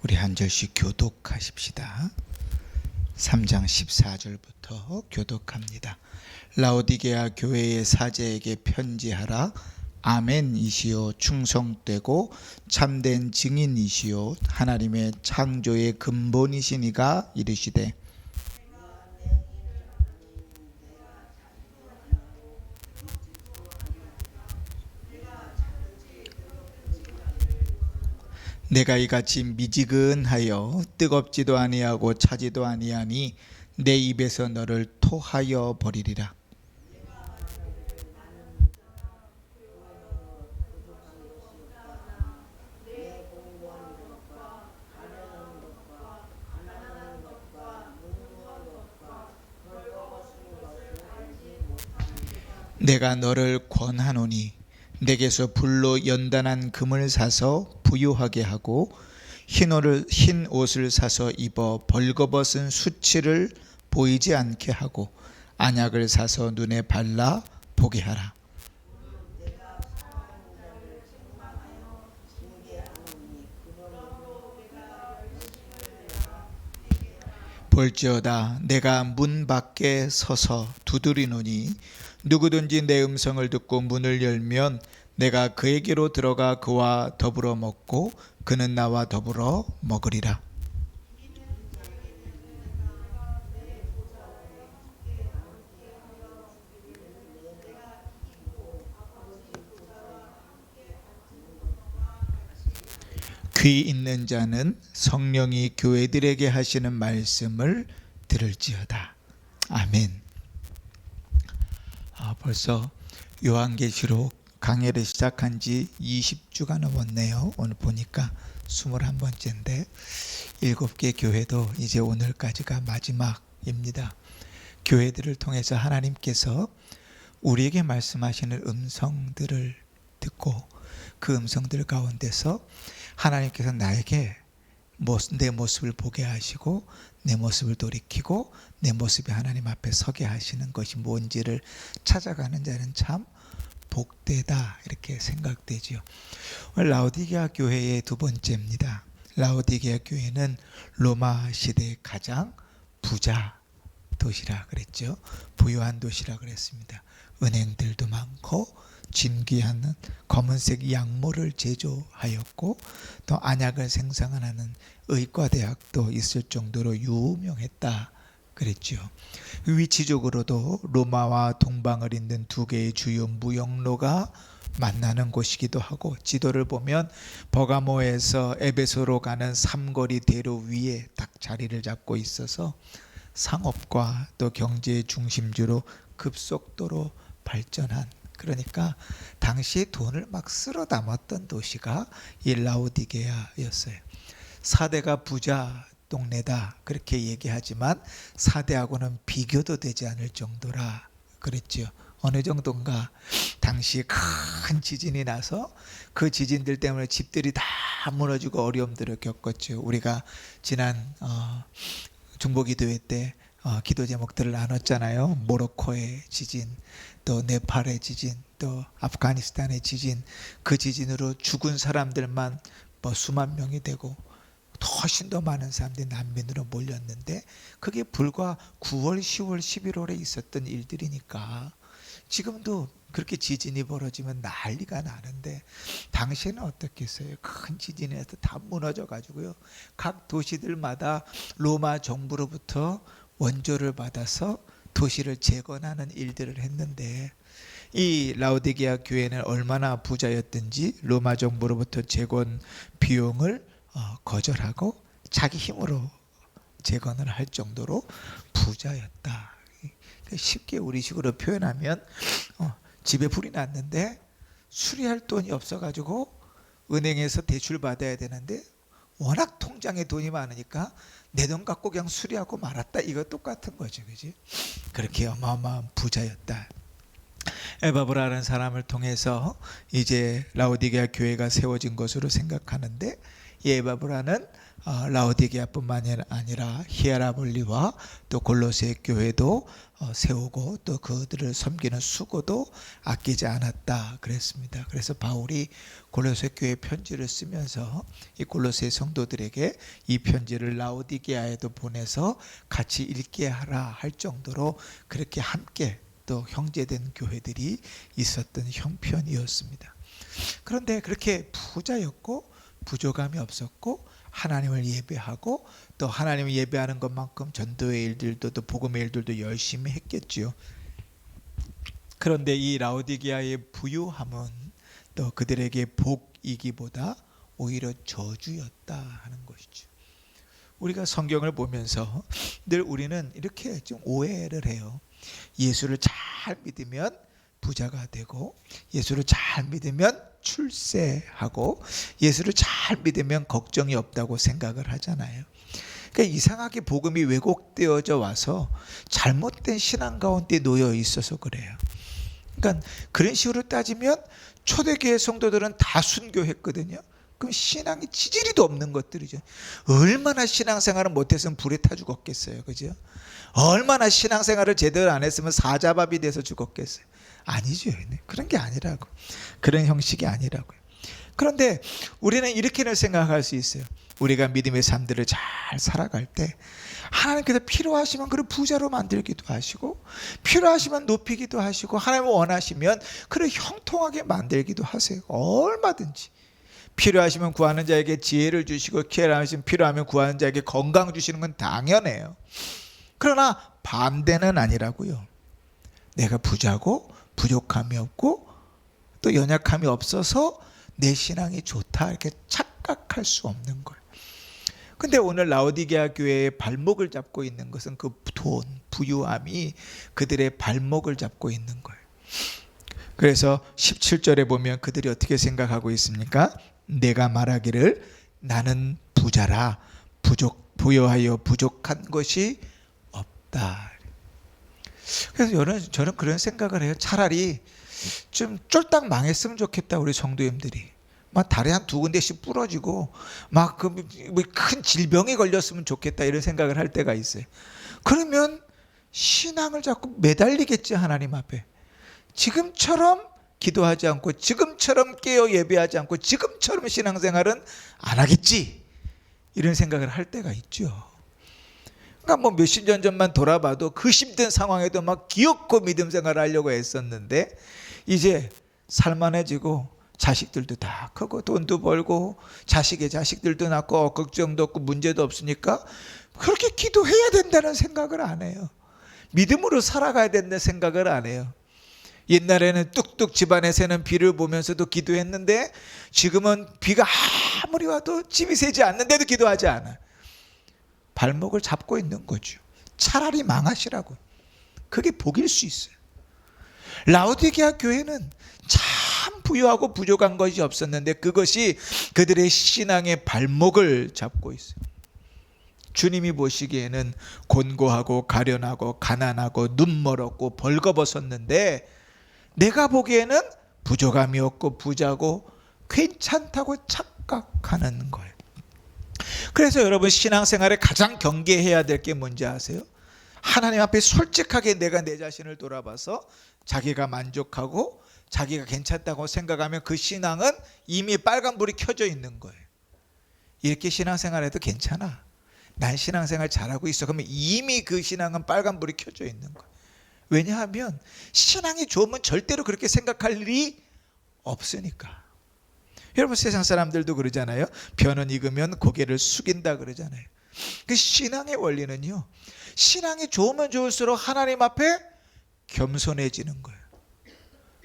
우리 한 절씩 교독하십시다. 3장 14절부터 교독합니다. 라오디게아 교회의 사제에게 편지하라. 아멘이시요 충성되고 참된 증인이시요 하나님의 창조의 근본이시니가 이르시되 내가 이같이 미지근하여 뜨겁지도 아니하고 차지도 아니하니 내 입에서 너를 토하여 버리리라. 내가 너를 권하노니 내게서 불로 연단한 금을 사서 부유하게 하고 흰 옷을 사서 입어 벌거벗은 수치를 보이지 않게 하고 안약을 사서 눈에 발라 보게 하라. 볼지어다 내가 문 밖에 서서 두드리노니 누구든지 내 음성을 듣고 문을 열면 내가 그에게로 들어가 그와 더불어 먹고 그는 나와 더불어 먹으리라. 귀 있는 자는 성령이 교회들에게 하시는 말씀을 들을지어다. 아멘. 벌써 요한계시록 강해를 시작한 지 20주가 넘었네요. 오늘 보니까 21번째인데 7개 교회도 이제 오늘까지가 마지막입니다. 교회들을 통해서 하나님께서 우리에게 말씀하시는 음성들을 듣고 그 음성들 가운데서 하나님께서 나에게 내 모습을 보게 하시고 내 모습을 돌이키고 내 모습이 하나님 앞에 서게 하시는 것이 뭔지를 찾아가는 자는 참 복되다 이렇게 생각되지요. 라오디게아 교회의 두 번째입니다. 라오디게아 교회는 로마 시대의 가장 부자 도시라 그랬죠. 부유한 도시라 그랬습니다. 은행들도 많고 진귀한 검은색 양모를 제조하였고 또 안약을 생산하는 의과대학도 있을 정도로 유명했다 그랬죠. 위치적으로도 로마와 동방을 잇는 두 개의 주요 무역로가 만나는 곳이기도 하고 지도를 보면 버가모에서 에베소로 가는 삼거리 대로 위에 딱 자리를 잡고 있어서 상업과 또 경제의 중심지로 급속도로 발전한, 그러니까 당시 돈을 막 쓸어 담았던 도시가 이 라오디게아였어요. 4대가 부자 동네다 그렇게 얘기하지만 4대하고는 비교도 되지 않을 정도라 그랬죠. 어느 정도인가, 당시 큰 지진이 나서 그 지진들 때문에 집들이 다 무너지고 어려움들을 겪었죠. 우리가 지난 중보기도회 때 기도 제목들을 나눴잖아요. 모로코의 지진, 또 네팔의 지진, 또 아프가니스탄의 지진. 그 지진으로 죽은 사람들만 수만 명이 되고 훨씬 더 많은 사람들이 난민으로 몰렸는데 그게 불과 9월, 10월, 11월에 있었던 일들이니까 지금도 그렇게 지진이 벌어지면 난리가 나는데 당시에는 어떻겠어요? 큰 지진에서 다 무너져 가지고요. 각 도시들마다 로마 정부로부터 원조를 받아서 도시를 재건하는 일들을 했는데 이 라오디게아 교회는 얼마나 부자였든지 로마 정부로부터 재건 비용을 거절하고 자기 힘으로 재건을 할 정도로 부자였다. 쉽게 우리식으로 표현하면 집에 불이 났는데 수리할 돈이 없어가지고 은행에서 대출 받아야 되는데 워낙 통장에 돈이 많으니까 내 돈 갖고 그냥 수리하고 말았다. 이거 똑같은 거죠, 그지? 그렇게 어마어마한 부자였다. 에바브라라는 사람을 통해서 이제 라오디게아 교회가 세워진 것으로 생각하는데 이 에바브라는 라오디게아뿐만 아니라 히에라볼리와 또 골로새 교회도 세우고 또 그들을 섬기는 수고도 아끼지 않았다 그랬습니다. 그래서 바울이 골로새 교회 편지를 쓰면서 이 골로새 성도들에게 이 편지를 라오디게아에도 보내서 같이 읽게 하라 할 정도로 그렇게 함께 또 형제된 교회들이 있었던 형편이었습니다. 그런데 그렇게 부자였고 부족함이 없었고 하나님을 예배하고 또 하나님을 예배하는 것만큼 전도의 일들도 또 복음의 일들도 열심히 했겠지요. 그런데 이 라오디게아의 부유함은 또 그들에게 복이기보다 오히려 저주였다 하는 것이죠. 우리가 성경을 보면서 늘 우리는 이렇게 좀 오해를 해요. 예수를 잘 믿으면 부자가 되고 예수를 잘 믿으면 출세하고 예수를 잘 믿으면 걱정이 없다고 생각을 하잖아요. 그러니까 이상하게 복음이 왜곡되어져 와서 잘못된 신앙 가운데 놓여 있어서 그래요. 그러니까 그런 식으로 따지면 초대교회 성도들은 다 순교했거든요. 그럼 신앙이 지지리도 없는 것들이죠. 얼마나 신앙생활을 못했으면 불에 타 죽었겠어요. 그죠? 얼마나 신앙생활을 제대로 안 했으면 사자밥이 돼서 죽었겠어요. 아니죠. 그런 게 아니라고. 그런 형식이 아니라고요. 그런데 우리는 이렇게는 생각할 수 있어요. 우리가 믿음의 삶들을 잘 살아갈 때 하나님께서 필요하시면 그를 부자로 만들기도 하시고 필요하시면 높이기도 하시고 하나님을 원하시면 그를 형통하게 만들기도 하세요. 얼마든지. 필요하시면 구하는 자에게 지혜를 주시고 필요하면 구하는 자에게 건강 주시는 건 당연해요. 그러나 반대는 아니라고요. 내가 부자고 부족함이 없고 또 연약함이 없어서 내 신앙이 좋다 이렇게 착각할 수 없는 거예요. 근데 오늘 라오디게아 교회의 발목을 잡고 있는 것은 그 돈, 부유함이 그들의 발목을 잡고 있는 거예요. 그래서 17절에 보면 그들이 어떻게 생각하고 있습니까? 내가 말하기를 나는 부자라 부여하여 부족한 것이 없다. 그래서 저는 그런 생각을 해요. 차라리 좀 쫄딱 망했으면 좋겠다. 우리 성도님들이 막 다리 한 두 군데씩 부러지고 막 큰 질병에 걸렸으면 좋겠다 이런 생각을 할 때가 있어요. 그러면 신앙을 자꾸 매달리겠지. 하나님 앞에 지금처럼 기도하지 않고 지금처럼 깨어 예배하지 않고 지금처럼 신앙생활은 안 하겠지 이런 생각을 할 때가 있죠. 그러니까 뭐 몇십 년 전만 돌아봐도 그 힘든 상황에도 막 기어코 믿음 생활을 하려고 했었는데 이제 살만해지고 자식들도 다 크고 돈도 벌고 자식들도 낳고 걱정도 없고 문제도 없으니까 그렇게 기도해야 된다는 생각을 안 해요. 믿음으로 살아가야 된다는 생각을 안 해요. 옛날에는 뚝뚝 집안에 새는 비를 보면서도 기도했는데 지금은 비가 아무리 와도 집이 새지 않는데도 기도하지 않아. 발목을 잡고 있는 거죠. 차라리 망하시라고. 그게 복일 수 있어요. 라오디게아 교회는 참 부유하고 부족한 것이 없었는데 그것이 그들의 신앙의 발목을 잡고 있어요. 주님이 보시기에는 곤고하고 가련하고 가난하고 눈멀었고 벌거벗었는데 내가 보기에는 부족함이 없고 부자고 괜찮다고 착각하는 거예요. 그래서 여러분 신앙생활에 가장 경계해야 될 게 뭔지 아세요? 하나님 앞에 솔직하게 내가 내 자신을 돌아봐서 자기가 만족하고 자기가 괜찮다고 생각하면 그 신앙은 이미 빨간불이 켜져 있는 거예요. 이렇게 신앙생활해도 괜찮아. 난 신앙생활 잘하고 있어. 그러면 이미 그 신앙은 빨간불이 켜져 있는 거예요. 왜냐하면 신앙이 좋으면 절대로 그렇게 생각할 일이 없으니까. 여러분 세상 사람들도 그러잖아요. 벼는 익으면 고개를 숙인다 그러잖아요. 그 신앙의 원리는요. 신앙이 좋으면 좋을수록 하나님 앞에 겸손해지는 거예요.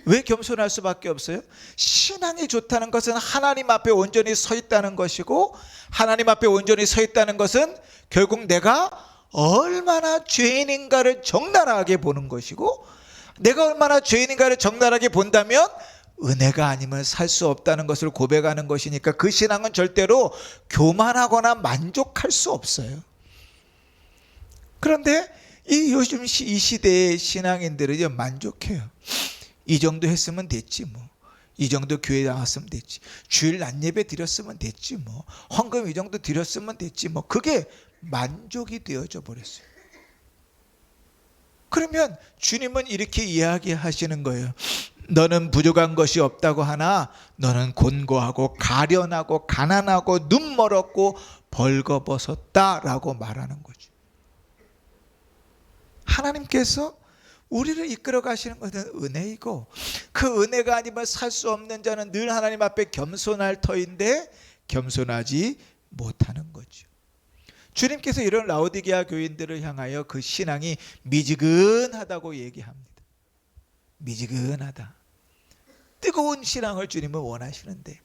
왜 겸손할 수밖에 없어요? 신앙이 좋다는 것은 하나님 앞에 온전히 서 있다는 것이고 하나님 앞에 온전히 서 있다는 것은 결국 내가 얼마나 죄인인가를 적나라하게 보는 것이고 내가 얼마나 죄인인가를 적나라하게 본다면 은혜가 아니면 살 수 없다는 것을 고백하는 것이니까 그 신앙은 절대로 교만하거나 만족할 수 없어요. 그런데 요즘 이 시대의 신앙인들은 만족해요. 이 정도 했으면 됐지 뭐. 이 정도 교회 나왔으면 됐지. 주일 낮 예배 드렸으면 됐지 뭐. 헌금 이 정도 드렸으면 됐지 뭐. 그게 만족이 되어져 버렸어요. 그러면 주님은 이렇게 이야기하시는 거예요. 너는 부족한 것이 없다고 하나 너는 곤고하고 가련하고 가난하고 눈 멀었고 벌거벗었다라고 말하는 거죠. 하나님께서 우리를 이끌어 가시는 것은 은혜이고, 그 은혜가 아니면 살 수 없는 자는 늘 하나님 앞에 겸손할 터인데 겸손하지 못하는 거죠. 주님께서 이런 라오디게아 교인들을 향하여 그 신앙이 미지근하다고 얘기합니다. 미지근하다. 뜨거운 신앙을 주님은 원하시는데,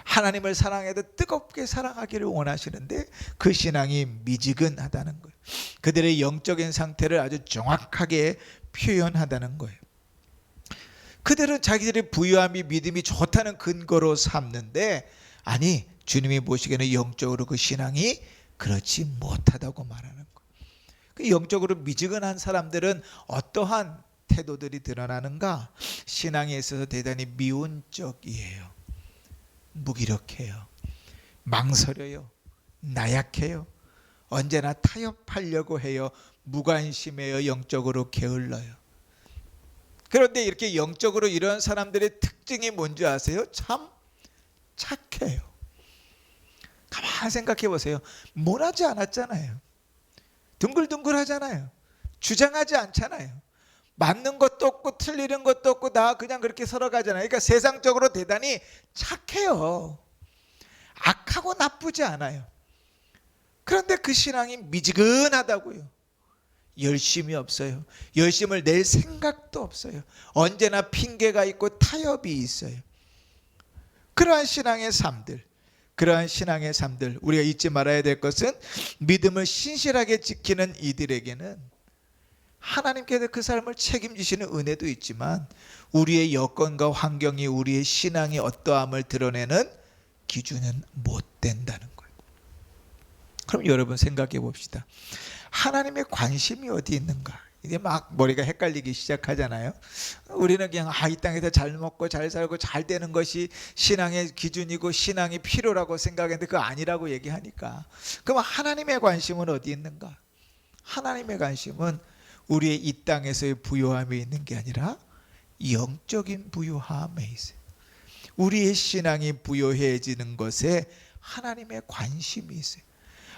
하나님을 사랑해도 뜨겁게 사랑하기를 원하시는데 그 신앙이 미지근하다는 거예요. 그들의 영적인 상태를 아주 정확하게 표현하다는 거예요. 그들은 자기들의 부유함이 믿음이 좋다는 근거로 삼는데, 아니 주님이 보시기에는 영적으로 그 신앙이 그렇지 못하다고 말하는 거예요. 그 영적으로 미지근한 사람들은 어떠한 태도들이 드러나는가? 신앙에 있어서 대단히 미온적이에요. 무기력해요. 망설여요. 나약해요. 언제나 타협하려고 해요. 무관심해요. 영적으로 게을러요. 그런데 이렇게 영적으로 이런 사람들의 특징이 뭔지 아세요? 참 착해요. 가만히 생각해 보세요. 모나지 않았잖아요. 둥글둥글하잖아요. 주장하지 않잖아요. 맞는 것도 없고 틀리는 것도 없고 나 그냥 그렇게 살아가잖아요. 그러니까 세상적으로 대단히 착해요. 악하고 나쁘지 않아요. 그런데 그 신앙이 미지근하다고요. 열심이 없어요. 열심을 낼 생각도 없어요. 언제나 핑계가 있고 타협이 있어요. 그러한 신앙의 삶들, 우리가 잊지 말아야 될 것은, 믿음을 신실하게 지키는 이들에게는 하나님께서 그 삶을 책임지시는 은혜도 있지만, 우리의 여건과 환경이 우리의 신앙의 어떠함을 드러내는 기준은 못 된다는 거예요. 그럼 여러분 생각해 봅시다. 하나님의 관심이 어디 있는가? 이제 막 머리가 헷갈리기 시작하잖아요. 우리는 그냥 이 땅에서 잘 먹고 잘 살고 잘 되는 것이 신앙의 기준이고 신앙이 필요라고 생각했는데 그거 아니라고 얘기하니까, 그럼 하나님의 관심은 어디 있는가? 하나님의 관심은 우리의 이 땅에서의 부요함에 있는 게 아니라 영적인 부요함에 있어요. 우리의 신앙이 부요해지는 것에 하나님의 관심이 있어요.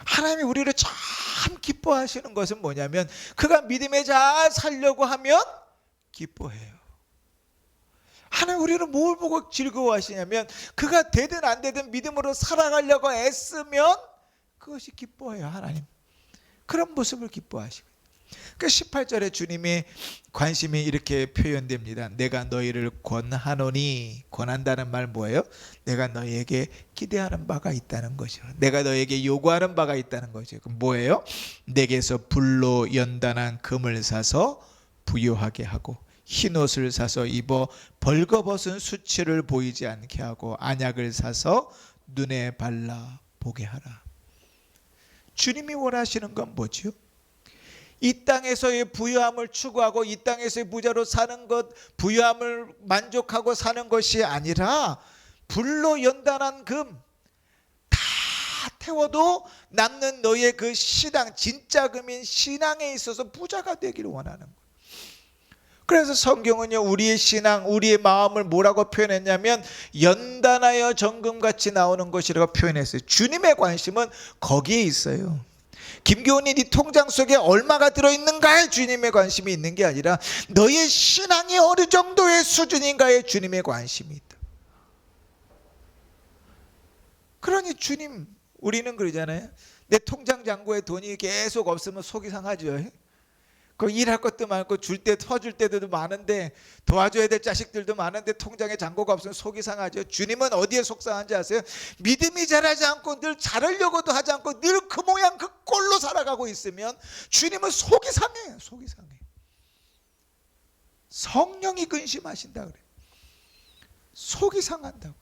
하나님이 우리를 참 기뻐하시는 것은 뭐냐면, 그가 믿음에 잘 살려고 하면 기뻐해요. 하나님 우리를 뭘 보고 즐거워하시냐면, 그가 되든 안 되든 믿음으로 살아가려고 애쓰면 그것이 기뻐해요. 하나님 그런 모습을 기뻐하시고, 그 18절에 주님의 관심이 이렇게 표현됩니다. 내가 너희를 권하노니. 권한다는 말 뭐예요? 내가 너희에게 기대하는 바가 있다는 거죠. 내가 너희에게 요구하는 바가 있다는 거죠. 그럼 뭐예요? 내게서 불로 연단한 금을 사서 부유하게 하고, 흰옷을 사서 입어 벌거벗은 수치를 보이지 않게 하고, 안약을 사서 눈에 발라 보게 하라. 주님이 원하시는 건 뭐죠? 이 땅에서의 부유함을 추구하고 이 땅에서의 부자로 사는 것, 부유함을 만족하고 사는 것이 아니라, 불로 연단한 금 다 태워도 남는 너의 그 신앙, 진짜 금인 신앙에 있어서 부자가 되기를 원하는 거예요. 그래서 성경은요, 우리의 신앙, 우리의 마음을 뭐라고 표현했냐면 연단하여 정금같이 나오는 것이라고 표현했어요. 주님의 관심은 거기에 있어요. 김교훈이 네 통장 속에 얼마가 들어있는가에 주님의 관심이 있는 게 아니라, 너의 신앙이 어느 정도의 수준인가에 주님의 관심이 있다. 그러니 주님, 우리는 그러잖아요. 내 통장 잔고에 돈이 계속 없으면 속이 상하죠. 그 일할 것도 많고 줄 때 터줄 때도 많은데, 도와줘야 될 자식들도 많은데 통장에 잔고가 없으면 속이 상하죠. 주님은 어디에 속상한지 아세요? 믿음이 자라지 않고 늘 자라려고도 하지 않고 늘 그 모양 그 꼴로 살아가고 있으면 주님은 속이 상해요. 속이 상해요. 성령이 근심하신다 그래요. 속이 상한다고.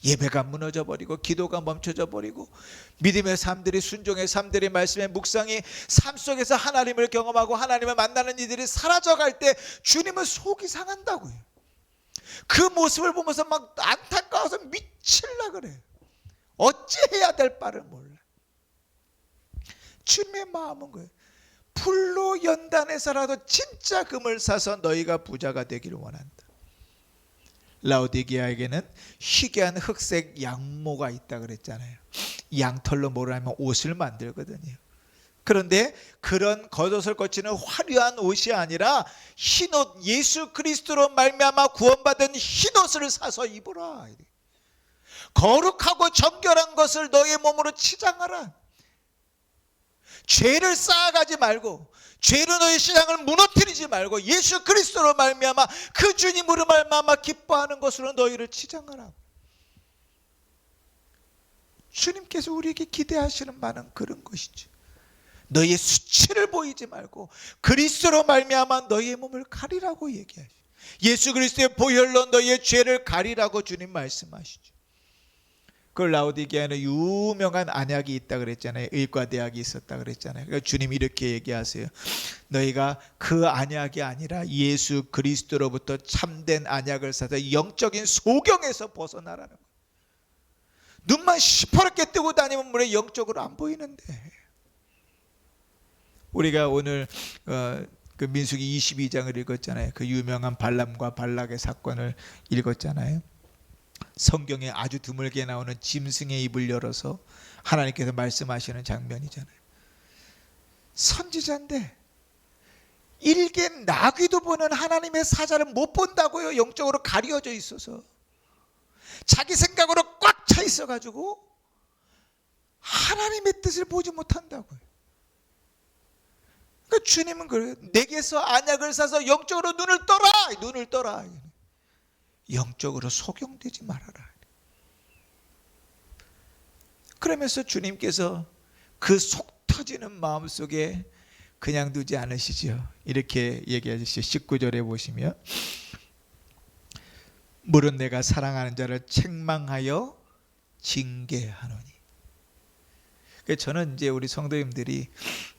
예배가 무너져 버리고 기도가 멈춰져 버리고, 믿음의 삶들이, 순종의 삶들이, 말씀의 묵상이 삶 속에서 하나님을 경험하고 하나님을 만나는 이들이 사라져갈 때 주님은 속이 상한다고요. 그 모습을 보면서 막 안타까워서 미칠라 그래요. 어찌해야 될 바를 몰라. 주님의 마음은 거예요. 불로 연단해서라도 진짜 금을 사서 너희가 부자가 되기를 원한다. 라오디게아에게는 희귀한 흑색 양모가 있다 그랬잖아요. 양털로 뭐를 하면 옷을 만들거든요. 그런데 그런 겉옷을 거치는 화려한 옷이 아니라 흰옷, 예수 그리스도로 말미암아 구원받은 흰옷을 사서 입으라. 거룩하고 정결한 것을 너의 몸으로 치장하라. 죄를 쌓아가지 말고, 죄로 너의 신앙을 무너뜨리지 말고 예수 그리스도로 말미암아 그 주님으로 말미암아 기뻐하는 것으로 너희를 치장하라. 주님께서 우리에게 기대하시는 바는 그런 것이죠. 너희의 수치를 보이지 말고 그리스도로 말미암아 너희의 몸을 가리라고 얘기하시죠. 예수 그리스도의 보혈로 너희의 죄를 가리라고 주님 말씀하시죠. 그 라오디게아에는 유명한 안약이 있다 그랬잖아요. 의과대학이 있었다 그랬잖아요. 그러니까 주님이 이렇게 얘기하세요. 너희가 그 안약이 아니라 예수 그리스도로부터 참된 안약을 사서 영적인 소경에서 벗어나라는 거예요. 눈만 시퍼렇게 뜨고 다니면 물에 영적으로 안 보이는데, 우리가 오늘 그 민수기 22장을 읽었잖아요. 그 유명한 발람과 발락의 사건을 읽었잖아요. 성경에 아주 드물게 나오는 짐승의 입을 열어서 하나님께서 말씀하시는 장면이잖아요. 선지자인데 일개 나귀도 보는 하나님의 사자를 못 본다고요. 영적으로 가려져 있어서 자기 생각으로 꽉 차 있어가지고 하나님의 뜻을 보지 못한다고요. 그러니까 주님은 그래요. 내게서 안약을 사서 영적으로 눈을 떠라. 영적으로 소경되지 말아라. 그러면서 주님께서 그 속 터지는 마음속에 그냥 두지 않으시죠. 이렇게 얘기하시죠. 19절에 보시면 물은 내가 사랑하는 자를 책망하여 징계하노니. 저는 이제 우리 성도님들이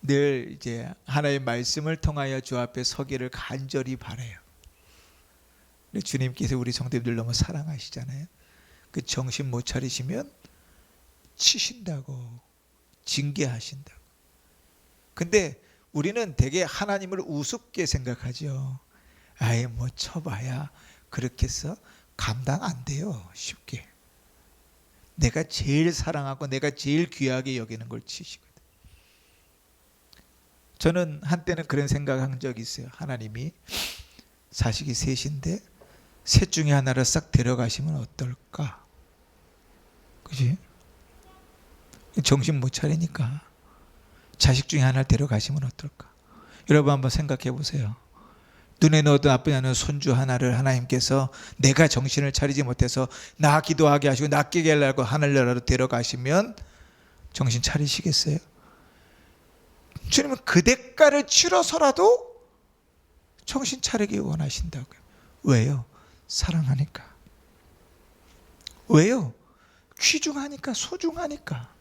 늘 이제 하나님의 말씀을 통하여 주 앞에 서기를 간절히 바라요. 주님께서 우리 성도님들 너무 사랑하시잖아요. 그 정신 못 차리시면 치신다고, 징계하신다고. 근데 우리는 되게 하나님을 우습게 생각하죠. 아예 뭐 쳐봐야 그렇게 해서 감당 안 돼요. 쉽게. 내가 제일 사랑하고 내가 제일 귀하게 여기는 걸 치시거든. 저는 한때는 그런 생각한 적이 있어요. 하나님이 자식이 셋인데 셋 중에 하나를 싹 데려가시면 어떨까? 그지? 정신 못 차리니까 자식 중에 하나를 데려가시면 어떨까? 여러분 한번 생각해 보세요. 눈에 넣어도 나쁘지 않은 손주 하나를 하나님께서 내가 정신을 차리지 못해서 나 기도하게 하시고 나 깨게 하려고 하늘나라로 데려가시면 정신 차리시겠어요? 주님은 그 대가를 치러서라도 정신 차리기 원하신다고요. 왜요? 사랑하니까. 왜요? 귀중하니까, 소중하니까.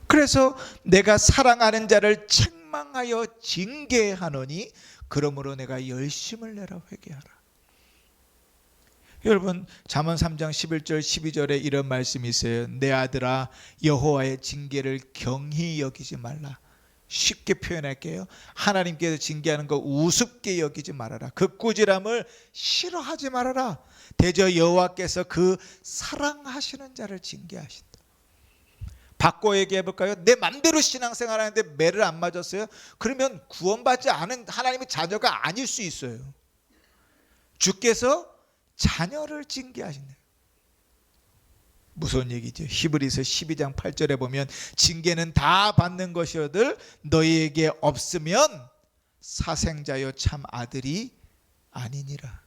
그래서 내가 사랑하는 자를 책망하여 징계하노니 그러므로 내가 열심을 내라 회개하라. 여러분 잠언 3장 11절 12절에 이런 말씀이 있어요. 내 아들아 여호와의 징계를 경히 여기지 말라. 쉽게 표현할게요. 하나님께서 징계하는 거 우습게 여기지 말아라. 그 꾸지람을 싫어하지 말아라. 대저 여호와께서 그 사랑하시는 자를 징계하신다. 바꿔 얘기해 볼까요? 내 맘대로 신앙생활 하는데 매를 안 맞았어요? 그러면 구원받지 않은 하나님의 자녀가 아닐 수 있어요. 주께서 자녀를 징계하신다. 무서운 얘기죠. 히브리서 12장 8절에 보면 징계는 다 받는 것이어들 너희에게 없으면 사생자여 참 아들이 아니니라.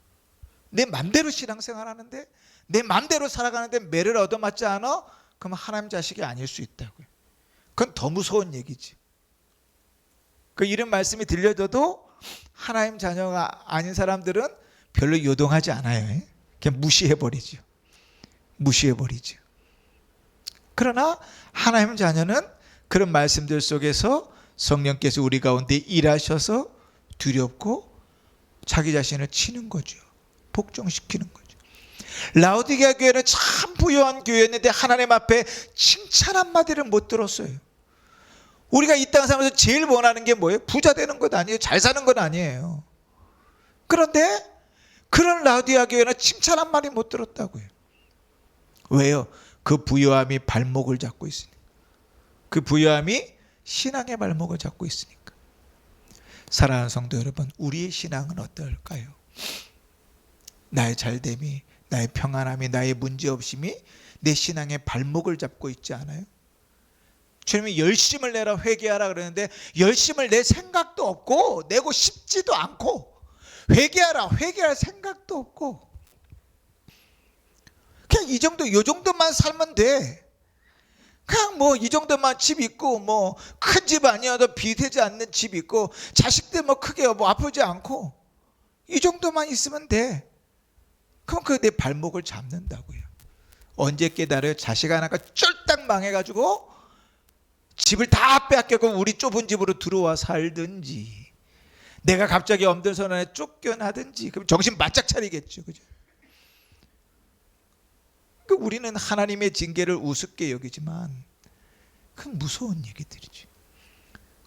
내 맘대로 신앙생활 하는데 내 맘대로 살아가는데 매를 얻어맞지 않아? 그럼 하나님 자식이 아닐 수 있다고요. 그건 더 무서운 얘기지. 그 이런 말씀이 들려줘도 하나님 자녀가 아닌 사람들은 별로 요동하지 않아요. 그냥 무시해버리죠. 그러나 하나님 자녀는 그런 말씀들 속에서 성령께서 우리 가운데 일하셔서 두렵고 자기 자신을 치는 거죠. 복종시키는 거죠. 라오디게아 교회는 참 부유한 교회였는데 하나님 앞에 칭찬 한마디를 못 들었어요. 우리가 이 땅 살면서 제일 원하는 게 뭐예요? 부자 되는 것 아니에요? 잘 사는 건 아니에요. 그런데 그런 라우디아 교회는 칭찬 한 마디 못 들었다고요. 왜요? 그 부요함이 발목을 잡고 있으니까. 그 부요함이 신앙의 발목을 잡고 있으니까. 사랑하는 성도 여러분, 우리의 신앙은 어떨까요? 나의 잘됨이, 나의 평안함이, 나의 문제없음이 내 신앙의 발목을 잡고 있지 않아요? 주님이 열심을 내라, 회개하라 그러는데 열심을 낼 생각도 없고 내고 싶지도 않고, 회개하라, 회개할 생각도 없고, 그냥 이 정도, 요 정도만 살면 돼. 그냥 뭐 이 정도만 집 있고, 뭐 큰 집 아니어도 비대지 않는 집 있고, 자식들 뭐 크게 뭐 아프지 않고, 이 정도만 있으면 돼. 그럼 그 내 발목을 잡는다고요. 언제 깨달아요? 자식 하나가 쫄딱 망해가지고 집을 다 빼앗겼고 우리 좁은 집으로 들어와 살든지, 내가 갑자기 엄들선언에 쫓겨나든지, 그럼 정신 바짝 차리겠죠, 그죠? 우리는 하나님의 징계를 우습게 여기지만 그건 무서운 얘기들이죠.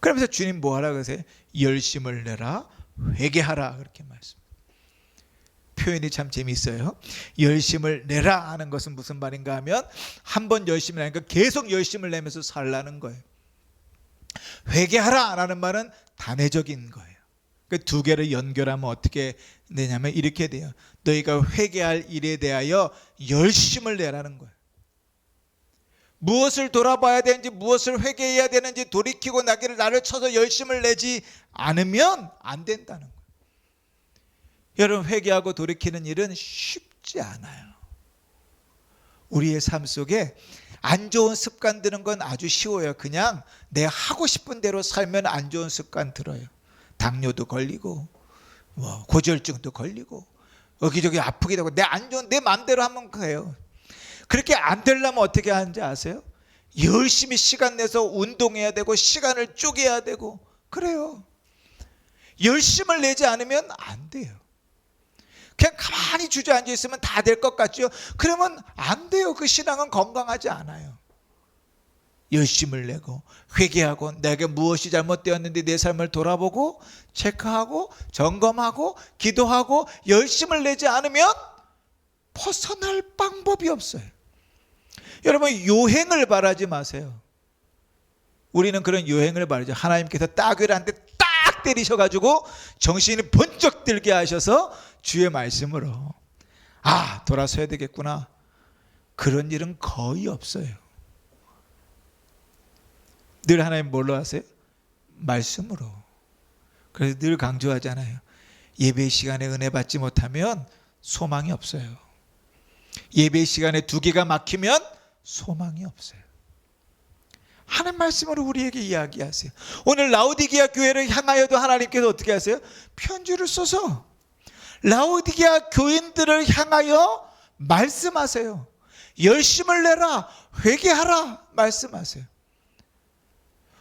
그러면서 주님 뭐 하라 그러세요? 열심을 내라, 회개하라, 그렇게 말씀. 표현이 참 재미있어요. 열심을 내라 하는 것은 무슨 말인가 하면, 한 번 열심을 내니까 계속 열심을 내면서 살라는 거예요. 회개하라 라는 말은 단회적인 거예요. 그 두 개를 연결하면 어떻게 되냐면 이렇게 돼요. 너희가 회개할 일에 대하여 열심을 내라는 거예요. 무엇을 돌아봐야 되는지, 무엇을 회개해야 되는지 돌이키고 나를 쳐서 열심을 내지 않으면 안 된다는 거예요. 여러분, 회개하고 돌이키는 일은 쉽지 않아요. 우리의 삶 속에 안 좋은 습관 드는 건 아주 쉬워요. 그냥 내가 하고 싶은 대로 살면 안 좋은 습관 들어요. 당뇨도 걸리고, 뭐 고지혈증도 걸리고, 여기저기 아프기도 하고, 내 마음대로 하면 그래요. 그렇게 안 되려면 어떻게 하는지 아세요? 열심히 시간 내서 운동해야 되고, 시간을 쪼개야 되고, 그래요. 열심을 내지 않으면 안 돼요. 그냥 가만히 주저앉아 있으면 다 될 것 같죠? 그러면 안 돼요. 그 신앙은 건강하지 않아요. 열심을 내고 회개하고, 내게 무엇이 잘못되었는지 내 삶을 돌아보고 체크하고 점검하고 기도하고 열심을 내지 않으면 벗어날 방법이 없어요. 여러분, 요행을 바라지 마세요. 우리는 그런 요행을 바라죠. 하나님께서 따귀한테 딱 때리셔가지고 정신이 번쩍 들게 하셔서 주의 말씀으로 돌아서야 되겠구나, 그런 일은 거의 없어요. 늘 하나님 뭘로 하세요? 말씀으로. 그래서 늘 강조하잖아요. 예배 시간에 은혜 받지 못하면 소망이 없어요. 예배 시간에 두 개가 막히면 소망이 없어요. 하나님 말씀으로 우리에게 이야기하세요. 오늘 라오디게아 교회를 향하여도 하나님께서 어떻게 하세요? 편지를 써서 라오디게아 교인들을 향하여 말씀하세요. 열심을 내라, 회개하라 말씀하세요.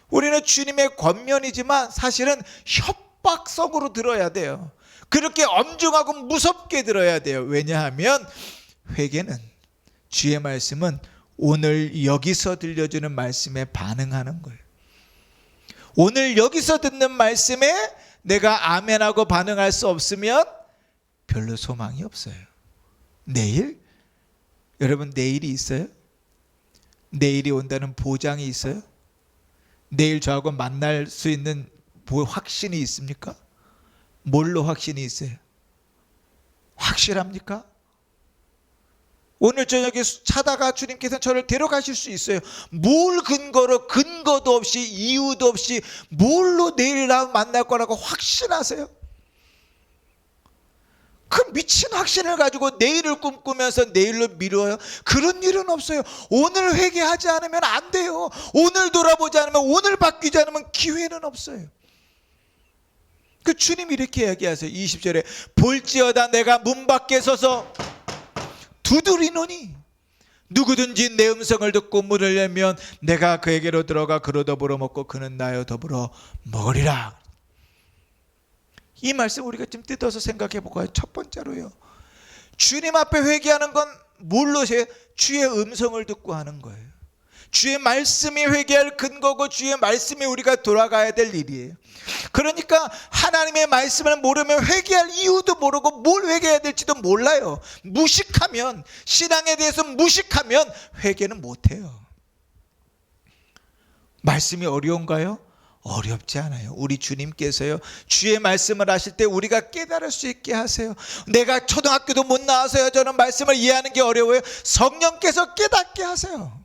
우리는 주님의 권면이지만 사실은 협박성으로 들어야 돼요. 그렇게 엄중하고 무섭게 들어야 돼요. 왜냐하면 회개는, 주의 말씀은 오늘 여기서 들려주는 말씀에 반응하는 거예요. 오늘 여기서 듣는 말씀에 내가 아멘하고 반응할 수 없으면 별로 소망이 없어요. 내일? 여러분, 내일이 있어요? 내일이 온다는 보장이 있어요? 내일 저하고 만날 수 있는 확신이 있습니까? 뭘로 확신이 있어요? 확실합니까? 오늘 저녁에 차다가 주님께서 저를 데려가실 수 있어요. 뭘 근거로, 근거도 없이 이유도 없이 뭘로 내일 나 만날 거라고 확신하세요? 그 미친 확신을 가지고 내일을 꿈꾸면서 내일로 미뤄요? 그런 일은 없어요. 오늘 회개하지 않으면 안 돼요. 오늘 돌아보지 않으면, 오늘 바뀌지 않으면 기회는 없어요. 그 주님이 이렇게 이야기하세요. 20절에 볼지어다 내가 문 밖에 서서 두드리노니 누구든지 내 음성을 듣고 문을 열면 내가 그에게로 들어가 그로 더불어 먹고 그는 나여 더불어 먹으리라. 이 말씀 우리가 좀 뜯어서 생각해 볼까요? 첫 번째로요, 주님 앞에 회개하는 건 뭘로 해요? 주의 음성을 듣고 하는 거예요. 주의 말씀이 회개할 근거고 주의 말씀이 우리가 돌아가야 될 일이에요. 그러니까 하나님의 말씀을 모르면 회개할 이유도 모르고 뭘 회개해야 될지도 몰라요. 무식하면, 신앙에 대해서 무식하면 회개는 못해요. 말씀이 어려운가요? 어렵지 않아요. 우리 주님께서요, 주의 말씀을 하실 때 우리가 깨달을 수 있게 하세요. 내가 초등학교도 못 나와서요, 저는 말씀을 이해하는 게 어려워요. 성령께서 깨닫게 하세요.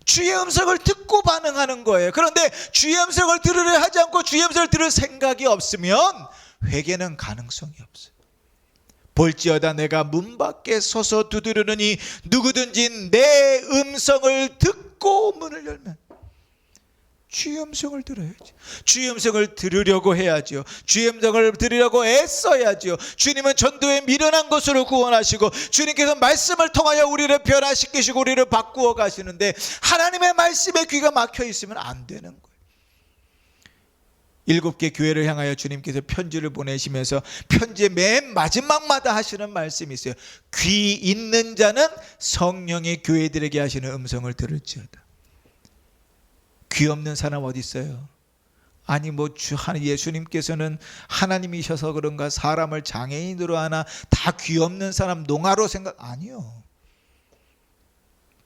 주의 음성을 듣고 반응하는 거예요. 그런데 주의 음성을 들으려 하지 않고 주의 음성을 들을 생각이 없으면 회개는 가능성이 없어요. 볼지어다 내가 문 밖에 서서 두드리느니 누구든지 내 음성을 듣고 문을 열면, 주의 음성을 들어야지. 주의 음성을 들으려고 해야죠. 주의 음성을 들으려고 애써야죠. 주님은 전도에 미련한 것으로 구원하시고 주님께서 말씀을 통하여 우리를 변화시키시고 우리를 바꾸어 가시는데 하나님의 말씀에 귀가 막혀 있으면 안 되는 거예요. 7개 교회를 향하여 주님께서 편지를 보내시면서 편지의 맨 마지막마다 하시는 말씀이 있어요. 귀 있는 자는 성령의 교회들에게 하시는 음성을 들을지어다. 귀 없는 사람 어디 있어요? 아니 예수님께서는 하나님이셔서 그런가 사람을 장애인으로 하나, 다 귀 없는 사람 농아로 생각, 아니요.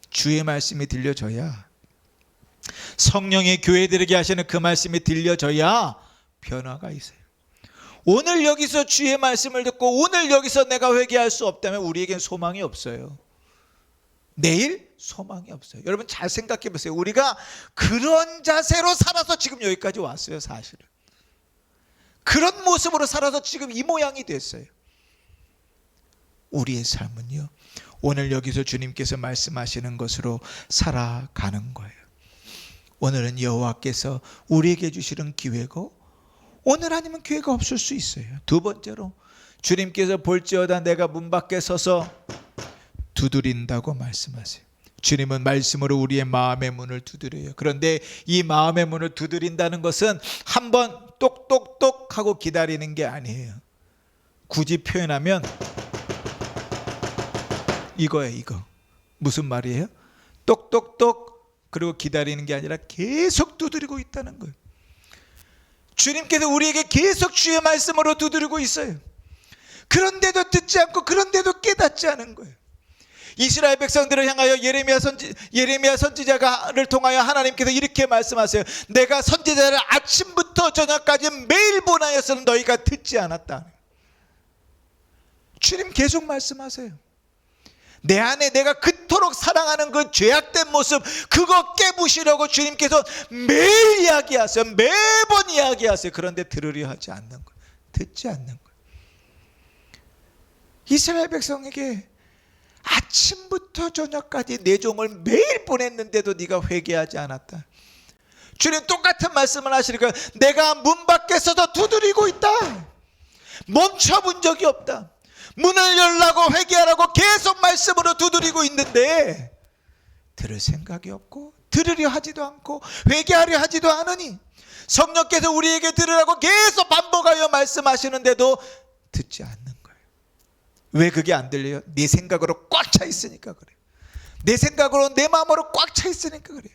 주의 말씀이 들려져야, 성령의 교회들에게 하시는 그 말씀이 들려져야 변화가 있어요. 오늘 여기서 주의 말씀을 듣고 오늘 여기서 내가 회개할 수 없다면 우리에겐 소망이 없어요. 내일 소망이 없어요. 여러분 잘 생각해 보세요. 우리가 그런 자세로 살아서 지금 여기까지 왔어요. 사실은 그런 모습으로 살아서 지금 이 모양이 됐어요. 우리의 삶은요, 오늘 여기서 주님께서 말씀하시는 것으로 살아가는 거예요. 오늘은 여호와께서 우리에게 주시는 기회고, 오늘 아니면 기회가 없을 수 있어요. 두 번째로 주님께서 볼지어다 내가 문 밖에 서서 두드린다고 말씀하세요. 주님은 말씀으로 우리의 마음의 문을 두드려요. 그런데 이 마음의 문을 두드린다는 것은 한번 똑똑똑 하고 기다리는 게 아니에요. 굳이 표현하면 이거예요. 이거 무슨 말이에요? 똑똑똑 그리고 기다리는 게 아니라 계속 두드리고 있다는 거예요. 주님께서 우리에게 계속 주의 말씀으로 두드리고 있어요. 그런데도 듣지 않고 그런데도 깨닫지 않은 거예요. 이스라엘 백성들을 향하여 예레미야 선지자를 통하여 하나님께서 이렇게 말씀하세요. 내가 선지자를 아침부터 저녁까지 매일 보내었으나 너희가 듣지 않았다. 주님 계속 말씀하세요. 내 안에 내가 그토록 사랑하는 그 죄악된 모습, 그거 깨부시려고 주님께서 매일 이야기하세요. 매번 이야기하세요. 그런데 들으려 하지 않는 거예요. 듣지 않는 거예요. 이스라엘 백성에게 아침부터 저녁까지 내 종을 매일 보냈는데도 네가 회개하지 않았다. 주님 똑같은 말씀을 하시니까 내가 문 밖에 서서 두드리고 있다. 멈춰본 적이 없다. 문을 열라고 회개하라고 계속 말씀으로 두드리고 있는데 들을 생각이 없고 들으려 하지도 않고 회개하려 하지도 않으니, 성령께서 우리에게 들으라고 계속 반복하여 말씀하시는데도 듣지 않는 거예요. 왜 그게 안 들려요? 내 생각으로 꽉 차 있으니까 그래요. 내 생각으로 내 마음으로 꽉 차 있으니까 그래요.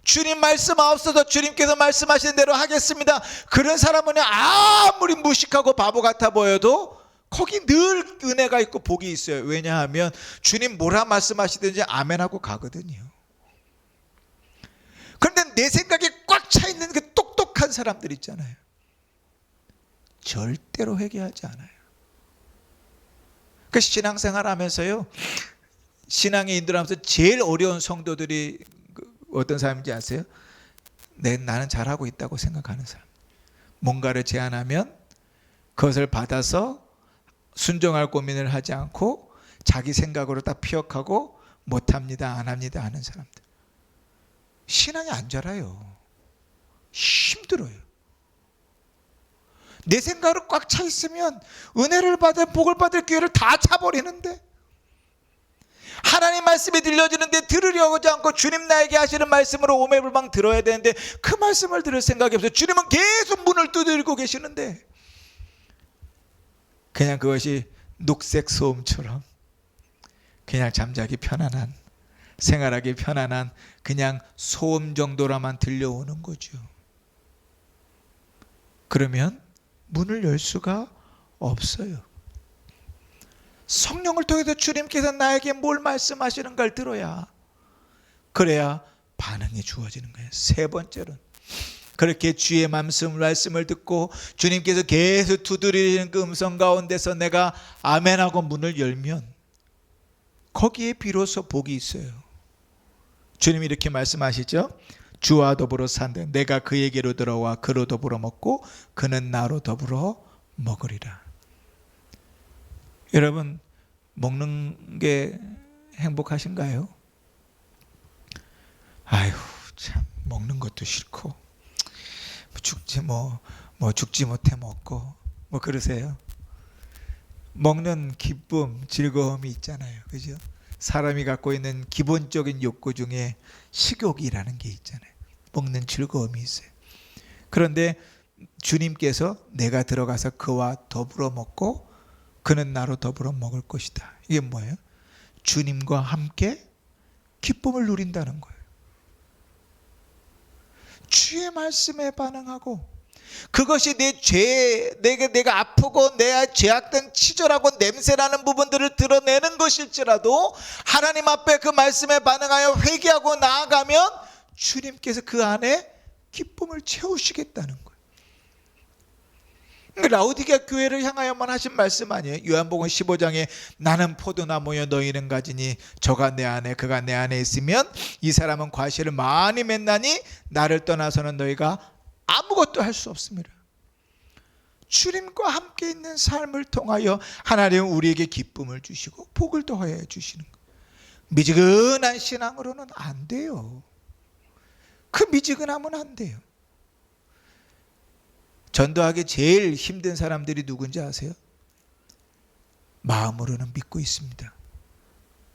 주님 말씀 없어도 주님께서 말씀하시는 대로 하겠습니다. 그런 사람은 아무리 무식하고 바보 같아 보여도 거기 늘 은혜가 있고 복이 있어요. 왜냐하면 주님 뭐라 말씀하시든지 아멘하고 가거든요. 그런데 내 생각에 꽉 차 있는 그 똑똑한 사람들 있잖아요. 절대로 회개하지 않아요. 그 신앙생활 하면서요, 신앙의 인도하면서 제일 어려운 성도들이 어떤 사람인지 아세요? 나는 잘하고 있다고 생각하는 사람. 뭔가를 제안하면 그것을 받아서 순종할 고민을 하지 않고 자기 생각으로 딱 피역하고 못합니다, 안 합니다 하는 사람들. 신앙이 안 자라요. 힘들어요. 내 생각으로 꽉 차 있으면 은혜를 받을, 복을 받을 기회를 다 차버리는데, 하나님 말씀이 들려지는데 들으려고 하지 않고 주님 나에게 하시는 말씀으로 오매불망 들어야 되는데 그 말씀을 들을 생각이 없어요. 주님은 계속 문을 두드리고 계시는데 그냥 그것이 녹색 소음처럼 그냥 잠자기 편안한 생활하기 편안한 그냥 소음 정도라만 들려오는 거죠. 그러면 문을 열 수가 없어요. 성령을 통해서 주님께서 나에게 뭘 말씀하시는가를 들어야, 그래야 반응이 주어지는 거예요. 세 번째로는 그렇게 주의 말씀을 듣고 주님께서 계속 두드리는 그 음성 가운데서 내가 아멘하고 문을 열면 거기에 비로소 복이 있어요. 주님이 이렇게 말씀하시죠. 주와 더불어 산다. 내가 그에게로 들어와 그로 더불어 먹고 그는 나로 더불어 먹으리라. 여러분, 먹는 게 행복하신가요? 아유, 참 먹는 것도 싫고 죽지 못해 먹고 그러세요? 먹는 기쁨, 즐거움이 있잖아요. 그죠? 사람이 갖고 있는 기본적인 욕구 중에 식욕이라는 게 있잖아요. 먹는 즐거움이 있어요. 그런데 주님께서 내가 들어가서 그와 더불어 먹고 그는 나로 더불어 먹을 것이다. 이게 뭐예요? 주님과 함께 기쁨을 누린다는 거예요. 주의 말씀에 반응하고 그것이 내 죄, 내가 아프고 내 죄악된 치졸하고 냄새나는 부분들을 드러내는 것일지라도 하나님 앞에 그 말씀에 반응하여 회개하고 나아가면 주님께서 그 안에 기쁨을 채우시겠다는 거예요. 라오디게아 교회를 향하여만 하신 말씀 아니에요? 요한복음 15장에 나는 포도나무여 너희는 가지니 저가 내 안에 그가 내 안에 있으면 이 사람은 과실을 많이 맺나니 나를 떠나서는 너희가 아무것도 할 수 없습니다. 주님과 함께 있는 삶을 통하여 하나님은 우리에게 기쁨을 주시고 복을 더하여 주시는 거예요. 미지근한 신앙으로는 안 돼요. 그 미지근함은 안 돼요. 전도하기 제일 힘든 사람들이 누군지 아세요? 마음으로는 믿고 있습니다.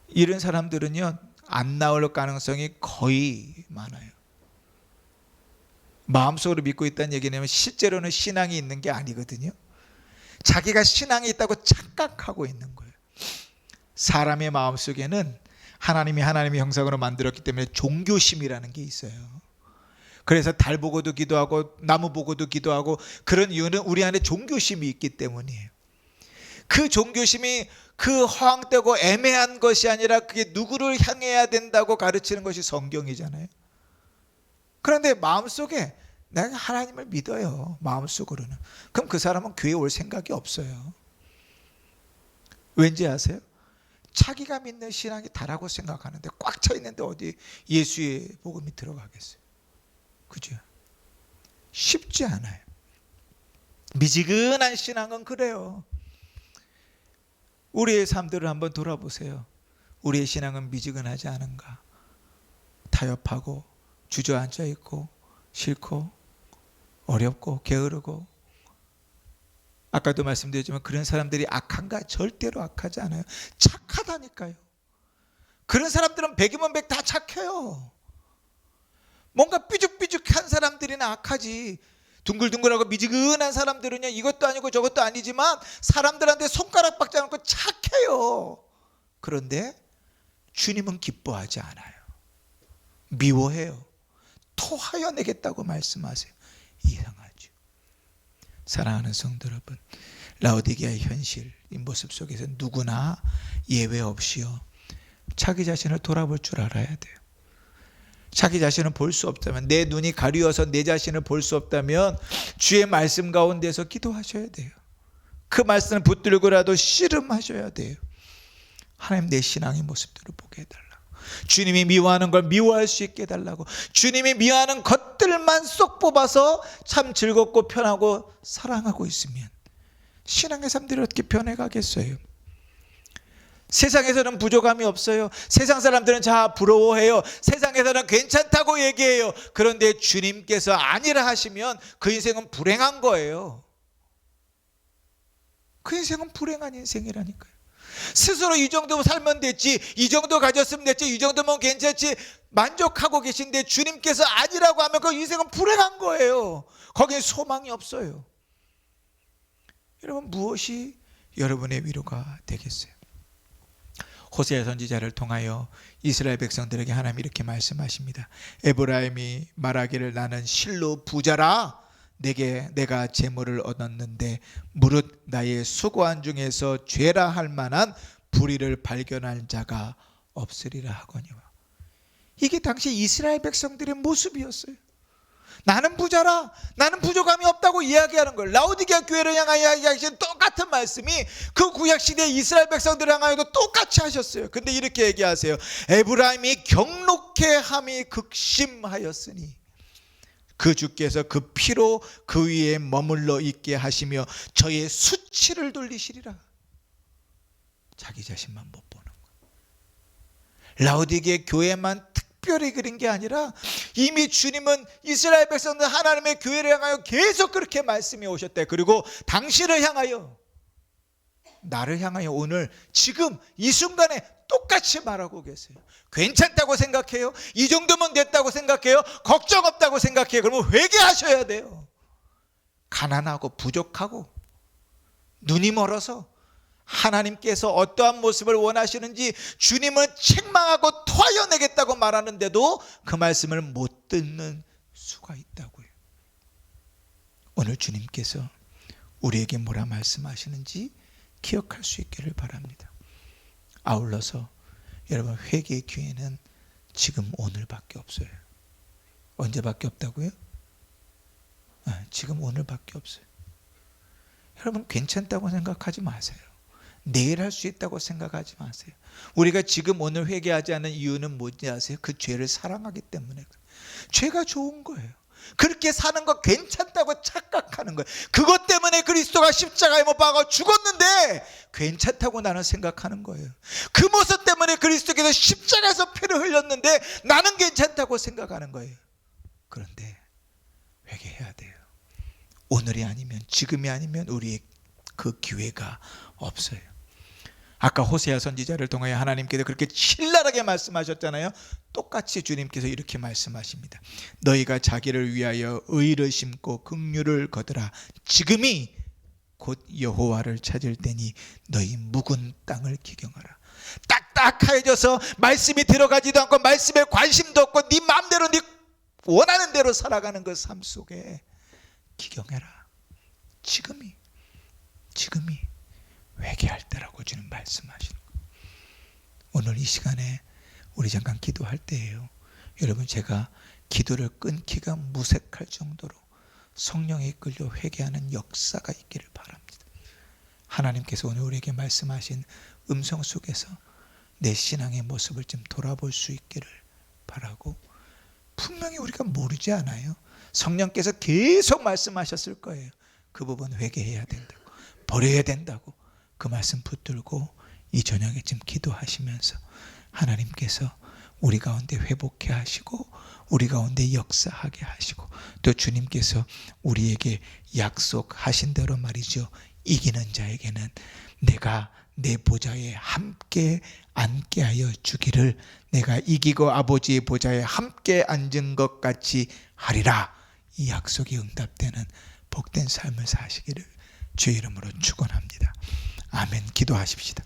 이런 사람들은요, 안 나올 가능성이 거의 많아요. 마음속으로 믿고 있다는 얘기는 실제로는 신앙이 있는 게 아니거든요. 자기가 신앙이 있다고 착각하고 있는 거예요. 사람의 마음속에는 하나님이 하나님의 형상으로 만들었기 때문에 종교심이라는 게 있어요. 그래서 달 보고도 기도하고 나무 보고도 기도하고 그런 이유는 우리 안에 종교심이 있기 때문이에요. 그 종교심이 그 허황되고 애매한 것이 아니라 그게 누구를 향해야 된다고 가르치는 것이 성경이잖아요. 그런데 마음속에 내가 하나님을 믿어요. 마음속으로는. 그럼 그 사람은 교회 올 생각이 없어요. 왠지 아세요? 자기가 믿는 신앙이 다라고 생각하는데 꽉 차 있는데 어디 예수의 복음이 들어가겠어요? 그죠? 쉽지 않아요. 미지근한 신앙은 그래요. 우리의 삶들을 한번 돌아보세요. 우리의 신앙은 미지근하지 않은가? 타협하고 주저앉아 있고 싫고 어렵고 게으르고. 아까도 말씀드렸지만 그런 사람들이 악한가? 절대로 악하지 않아요. 착하다니까요. 그런 사람들은 백이면 백 다 착해요. 뭔가 삐죽삐죽한 사람들이나 악하지, 둥글둥글하고 미지근한 사람들은요, 이것도 아니고 저것도 아니지만 사람들한테 손가락 박지 않고 착해요. 그런데 주님은 기뻐하지 않아요. 미워해요. 토하여 내겠다고 말씀하세요. 이상하죠. 사랑하는 성도 여러분, 라오디게아의 현실, 이 모습 속에서 누구나 예외 없이요, 자기 자신을 돌아볼 줄 알아야 돼요. 자기 자신을 볼 수 없다면, 내 눈이 가리워서 내 자신을 볼 수 없다면 주의 말씀 가운데서 기도하셔야 돼요. 그 말씀을 붙들고라도 씨름하셔야 돼요. 하나님, 내 신앙의 모습들을 보게 해달라고. 주님이 미워하는 걸 미워할 수 있게 해달라고. 주님이 미워하는 것들만 쏙 뽑아서 참 즐겁고 편하고 사랑하고 있으면 신앙의 삶들이 어떻게 변해가겠어요? 세상에서는 부족함이 없어요. 세상 사람들은 다 부러워해요. 세상에서는 괜찮다고 얘기해요. 그런데 주님께서 아니라 하시면 그 인생은 불행한 거예요. 그 인생은 불행한 인생이라니까요. 스스로 이 정도 살면 됐지, 이 정도 가졌으면 됐지, 이 정도면 괜찮지 만족하고 계신데 주님께서 아니라고 하면 그 인생은 불행한 거예요. 거기에 소망이 없어요. 여러분, 무엇이 여러분의 위로가 되겠어요? 호세아 선지자를 통하여 이스라엘 백성들에게 하나님 이렇게 말씀하십니다. 에브라임이 말하기를 나는 실로 부자라. 내가 재물을 얻었는데 무릇 나의 수고한 중에서 죄라 할 만한 불의를 발견할 자가 없으리라 하거니와. 이게 당시 이스라엘 백성들의 모습이었어요. 나는 부자라, 나는 부족함이 없다고 이야기하는 걸. 라오디게아 교회를 향하여 이야기하신 똑같은 말씀이 그 구약시대 이스라엘 백성들을 향하여도 똑같이 하셨어요. 근데 이렇게 얘기하세요. 에브라임이 경록해함이 극심하였으니 그 주께서 그 피로 그 위에 머물러 있게 하시며 저의 수치를 돌리시리라. 자기 자신만 못 보는 거예요. 라오디게아 교회만 특별히 그런 게 아니라 이미 주님은 이스라엘 백성들 하나님의 교회를 향하여 계속 그렇게 말씀해 오셨대. 그리고 당신을 향하여, 나를 향하여 오늘 지금 이 순간에 똑같이 말하고 계세요. 괜찮다고 생각해요? 이 정도면 됐다고 생각해요? 걱정 없다고 생각해요? 그러면 회개하셔야 돼요. 가난하고 부족하고 눈이 멀어서 하나님께서 어떠한 모습을 원하시는지 주님은 책망하고 토하여내겠다고 말하는데도 그 말씀을 못 듣는 수가 있다고요. 오늘 주님께서 우리에게 뭐라 말씀하시는지 기억할 수 있기를 바랍니다. 아울러서 여러분, 회개의 기회는 지금 오늘밖에 없어요. 언제밖에 없다고요? 지금 오늘밖에 없어요. 여러분, 괜찮다고 생각하지 마세요. 내일 할 수 있다고 생각하지 마세요. 우리가 지금 오늘 회개하지 않는 이유는 뭔지 아세요? 그 죄를 사랑하기 때문에. 죄가 좋은 거예요. 그렇게 사는 거 괜찮다고 착각하는 거예요. 그것 때문에 그리스도가 십자가에 못 박아 죽었는데 괜찮다고 나는 생각하는 거예요. 그 모습 때문에 그리스도께서 십자가에서 피를 흘렸는데 나는 괜찮다고 생각하는 거예요. 그런데 회개해야 돼요. 오늘이 아니면, 지금이 아니면 우리의 그 기회가 없어요. 아까 호세아 선지자를 통하여 하나님께서 그렇게 신랄하게 말씀하셨잖아요. 똑같이 주님께서 이렇게 말씀하십니다. 너희가 자기를 위하여 의를 심고 긍휼을 거두라. 지금이 곧 여호와를 찾을 때니 너희 묵은 땅을 기경하라. 딱딱해져서 말씀이 들어가지도 않고 말씀에 관심도 없고 네 마음대로 네 원하는 대로 살아가는 그 삶 속에 기경해라. 지금이 회개할 때라고 주님 말씀하시는 거예요. 오늘 이 시간에 우리 잠깐 기도할 때예요. 여러분, 제가 기도를 끊기가 무색할 정도로 성령에 이끌려 회개하는 역사가 있기를 바랍니다. 하나님께서 오늘 우리에게 말씀하신 음성 속에서 내 신앙의 모습을 좀 돌아볼 수 있기를 바라고, 분명히 우리가 모르지 않아요. 성령께서 계속 말씀하셨을 거예요. 그 부분 회개해야 된다고, 버려야 된다고. 그 말씀 붙들고 이 저녁에 지금 기도하시면서 하나님께서 우리 가운데 회복해 하시고 우리 가운데 역사하게 하시고, 또 주님께서 우리에게 약속하신 대로 말이죠, 이기는 자에게는 내가 내 보좌에 함께 앉게 하여 주기를, 내가 이기고 아버지의 보좌에 함께 앉은 것 같이 하리라. 이 약속이 응답되는 복된 삶을 사시기를 주의 이름으로 축원합니다. 아멘. 기도하십시다.